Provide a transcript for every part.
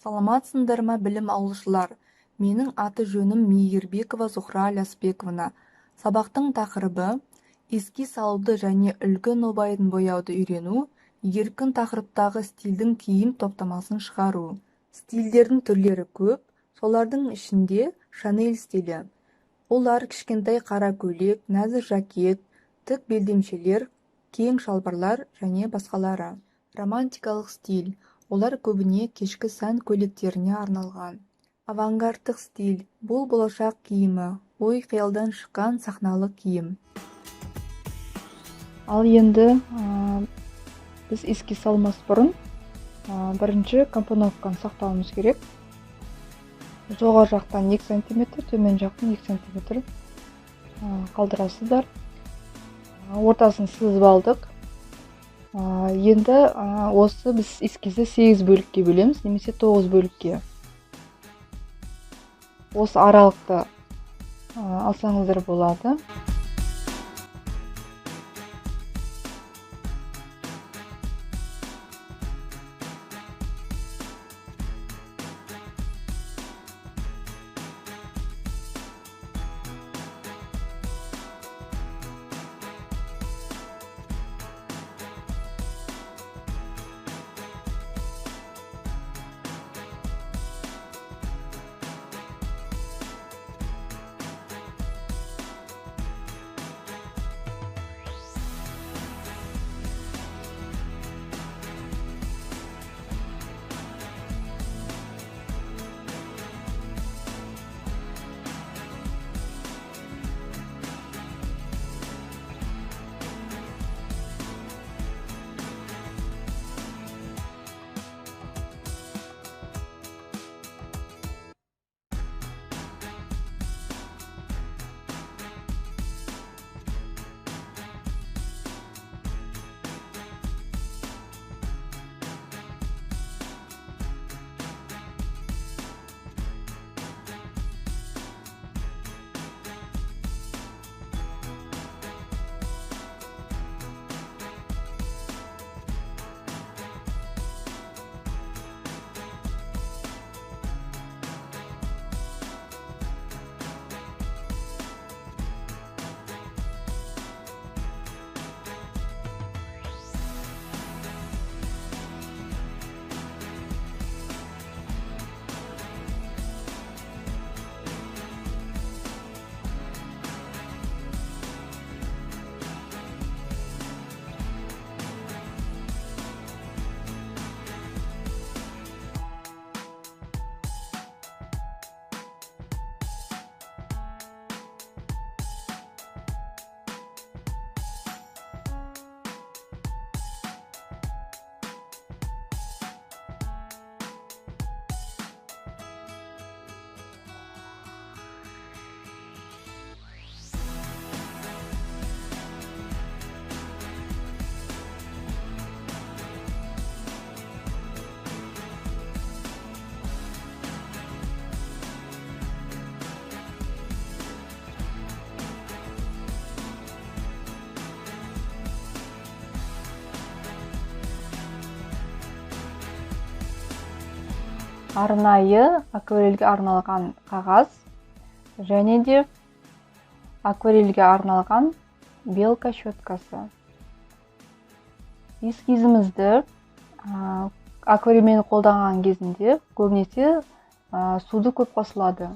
Саламатсыңдар ма, білім алушылар? Менің аты жөнім Мейірбекова Зухра Лясбековна. Сабақтың тақырыбы эски салуды және үлгі нобайын бояуды үйрену, еркін тақырыптағы стильдің киім топтамасын шығару. Стильдердің түрлері көп, солардың ішінде Шанель стилі. Олар кішкентай қара көйлек, нәзік жакет, тік белдемшелер, кең шалбарлар және басқалары. Романтикалық стиль. Олар көбіне кешкі сән көйлектеріне арналған. Авангардтық стиль. Бұл болашақ киімі, ой қиялдан шыққан сахналық киім. Ал енді біз еске салмас бұрын бірінші компоновканы сақтауымыз керек. Жоғары жақтан 2 см, төмен жақтан 2 см қалдырасыздар. Ортасын сызып алдық. Енді осы біз эскизді 8 бөлікке бөлеміз, немесе 9 бөлікке. Осы аралықты алсаңыздар болады. Арнайы акварельге арналған қағаз және де акварельге арналған белка щеткасы. Эскизімізді акварельмен қолданған кезінде көбінесе суды көп қосылады.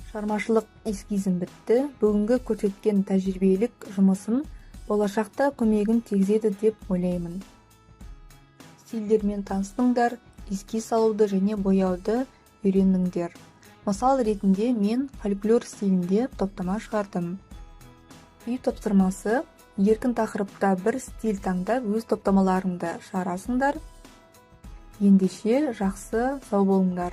Шығармашылық эскизім бітті. Бүгінгі көрсеткен тәжірибелік жұмысым болашақта көмегін тигізеді деп ойлаймын. Стильдермен таныстыңдар, эскиз салуды және бояуды үйреніңдер. Мысал ретінде мен фольклор стилінде топтама шығардым. Үй тапсырмасы: еркін тақырыпта бір стиль таңдап өз топтамаларыңды шығарасыңдар. Ендеше жақсы, сау болыңдар.